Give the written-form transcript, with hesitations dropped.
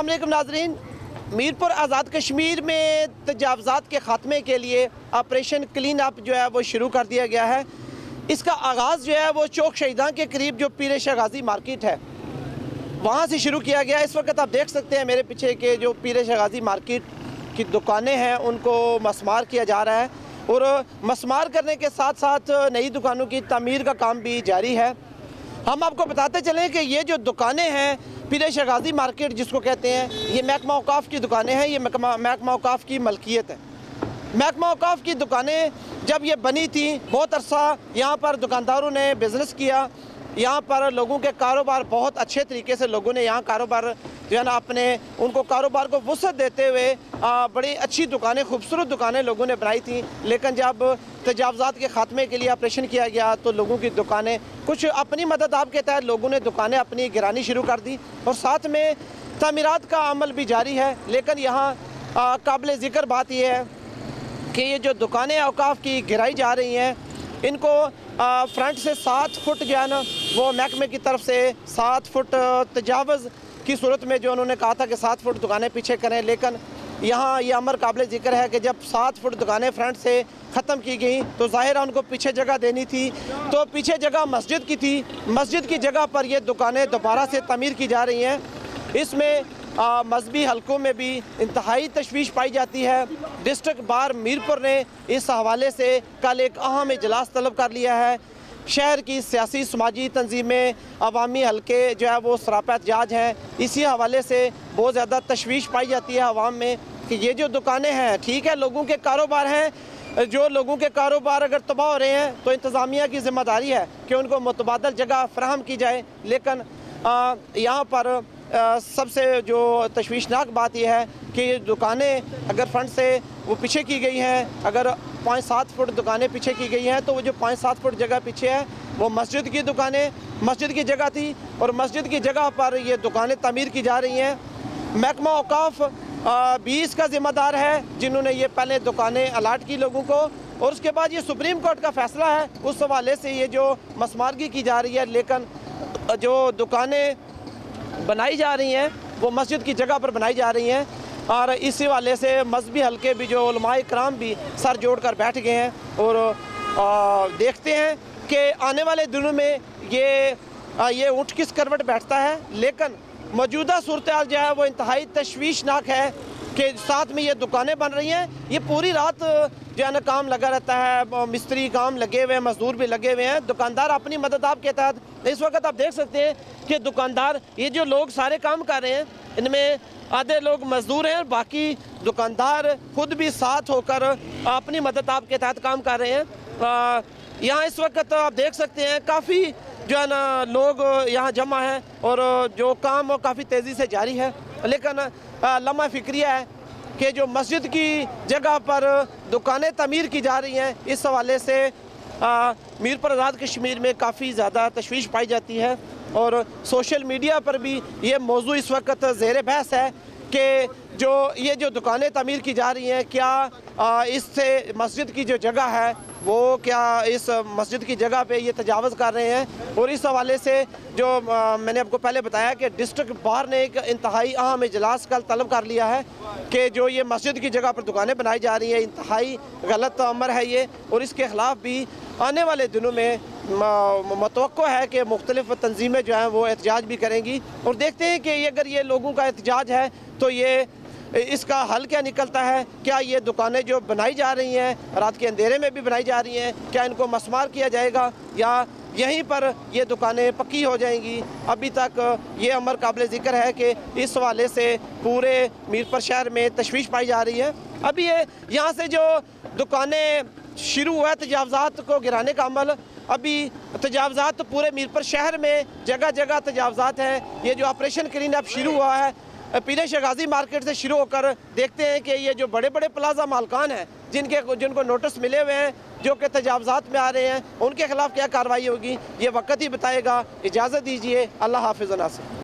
अस्सलाम वालेकुम नाज़रीन। मीरपुर आज़ाद कश्मीर में तजावज़ात के ख़ात्मे के लिए ऑपरेशन क्लीन अप जो है वो शुरू कर दिया गया है। इसका आगाज़ जो है वो चौक शहीदां के करीब जो पीर शाह गाज़ी मार्केट है वहाँ से शुरू किया गया। इस वक्त आप देख सकते हैं मेरे पीछे के जो पीर शाह गाज़ी मार्केट की दुकानें हैं उनको मसमार किया जा रहा है और मसमार करने के साथ साथ नई दुकानों की तामीर का काम भी जारी है। हम आपको बताते चलें कि ये जो दुकानें हैं पीर शाह गाज़ी मार्केट जिसको कहते हैं, ये महकमा औकाफ़ की दुकानें हैं। ये महकमा औकाफ़ की मलकियत है। महकमा औकाफ़ की दुकानें जब ये बनी थी बहुत अरसा यहाँ पर दुकानदारों ने बिज़नेस किया। यहाँ पर लोगों के कारोबार बहुत अच्छे तरीके से लोगों ने यहाँ कारोबार जो है ना अपने उनको कारोबार को वसअत देते हुए बड़ी अच्छी दुकानें, खूबसूरत दुकानें लोगों ने बनाई थी। लेकिन जब तजावज़ात के ख़ात्मे के लिए ऑपरेशन किया गया तो लोगों की दुकानें कुछ अपनी मदद आप के तहत लोगों ने दुकानें अपनी गिरानी शुरू कर दी और साथ में तामीरात का अमल भी जारी है। लेकिन यहाँ काबिल ज़िक्र बात यह है कि ये जो दुकानें औकाफ़ की गिराई जा रही हैं इनको फ्रंट से 7 फुट जो है ना वो महकमे की तरफ से 7 फुट तजावज़ की सूरत में जो उन्होंने कहा था कि 7 फुट दुकानें पीछे करें। लेकिन यहाँ ये अमर काबिल ज़िक्र है कि जब 7 फुट दुकानें फ्रंट से ख़त्म की गई तो ज़ाहिर है उनको पीछे जगह देनी थी, तो पीछे जगह मस्जिद की थी। मस्जिद की जगह पर ये दुकानें दोबारा से तमीर की जा रही हैं। इसमें मजहबी हलकों में भी इंतहाई तशवीश पाई जाती है। डिस्ट्रिक्ट बार मीरपुर ने इस हवाले से कल एक अहम इजलास तलब कर लिया है। शहर की सियासी समाजी तंजीमें, अवामी हलके जो है वो सरापा एहतजाज हैं। इसी हवाले से बहुत ज़्यादा तशवीश पाई जाती है आवाम में कि ये जो दुकानें हैं ठीक है, लोगों के कारोबार हैं, जो लोगों के कारोबार अगर तबाह हो रहे हैं तो इंतज़ामिया की ज़िम्मेदारी है कि उनको मुतबादल जगह फराहम की जाए। लेकिन यहाँ पर सबसे जो तशवीशनाक बात यह है कि ये दुकानें अगर फ्रंट से वो पीछे की गई हैं, अगर 5-7 फुट दुकानें पीछे की गई हैं तो वो जो 5-7 फुट जगह पीछे है वो मस्जिद की दुकानें, मस्जिद की जगह थी और मस्जिद की जगह पर ये दुकानें तमीर की जा रही हैं। महकमा औकाफ़ भी इसका ज़िम्मेदार है जिन्होंने ये पहले दुकानें अलाट की लोगों को और उसके बाद ये सुप्रीम कोर्ट का फ़ैसला है, उस हवाले से ये जो मसमारगी की जा रही है। लेकिन जो दुकानें बनाई जा रही हैं वो मस्जिद की जगह पर बनाई जा रही हैं और इसी वाले से मजहबी हल्के भी जो उलमाए इकराम भी सर जोड़ कर बैठ गए हैं और देखते हैं कि आने वाले दिनों में ये ऊँट किस करवट बैठता है। लेकिन मौजूदा सूरत हाल जो है वो इंतहाई तशवीशनाक है कि साथ में ये दुकानें बन रही हैं, ये पूरी रात जो है ना काम लगा रहता है, मिस्त्री काम लगे हुए हैं, मजदूर भी लगे हुए हैं, दुकानदार अपनी मदद आप के तहत। इस वक्त आप देख सकते हैं कि दुकानदार ये जो लोग सारे काम कर रहे हैं इनमें आधे लोग मजदूर हैं, बाकी दुकानदार खुद भी साथ होकर अपनी मदद आप के तहत काम कर रहे हैं। यहाँ इस वक्त आप देख सकते हैं काफ़ी जो है ना लोग यहाँ जमा हैं और जो काम वो काफ़ी तेज़ी से जारी है। लेकिन लम्हा फ़िक्रिया है कि जो मस्जिद की जगह पर दुकानें तमीर की जा रही हैं, इस हवाले से मीरपुर आज़ाद कश्मीर में काफ़ी ज़्यादा तशवीश पाई जाती है और सोशल मीडिया पर भी ये मौजू इस वक्त ज़ेर बहस है कि ये जो दुकानें तमीर की जा रही हैं क्या इससे मस्जिद की जो जगह है वो क्या इस मस्जिद की जगह पे ये तजावज़ कर रहे हैं। और इस हवाले से जो मैंने आपको पहले बताया कि डिस्ट्रिक्ट बार ने एक इंतहाई अहम इजलास कल तलब कर लिया है कि जो ये मस्जिद की जगह पर दुकानें बनाई जा रही हैं इंतहाई गलत अमर है ये और इसके ख़िलाफ़ भी आने वाले दिनों में मतवक्को है कि मुख्तलिफ तंजीमें जो हैं वो एहतजाज भी करेंगी और देखते हैं कि अगर ये लोगों का एहतजाज है तो ये इसका हल क्या निकलता है। क्या ये दुकानें जो बनाई जा रही हैं रात के अंधेरे में भी बनाई जा रही हैं, क्या इनको मसमार किया जाएगा या यहीं पर ये दुकानें पक्की हो जाएंगी। अभी तक ये अमर काबिल ज़िक्र है कि इस हवाले से पूरे मीरपुर शहर में तशवीश पाई जा रही है। अभी ये यहाँ से जो दुकानें शुरू हुआ है तजावज़ात को गिराने का अमल, अभी तजावज़ात तो पूरे मीरपुर शहर में जगह जगह तजावज़ात हैं। ये जो ऑपरेशन क्लीन अप शुरू हुआ है पीर शाह गाज़ी मार्केट से शुरू होकर देखते हैं कि ये जो बड़े बड़े प्लाजा मालकान हैं जिनको नोटिस मिले हुए हैं जो कि तजावज़ात में आ रहे हैं उनके ख़िलाफ़ क्या कार्रवाई होगी ये वक्त ही बताएगा। इजाज़त दीजिए, अल्लाह हाफ़िज़।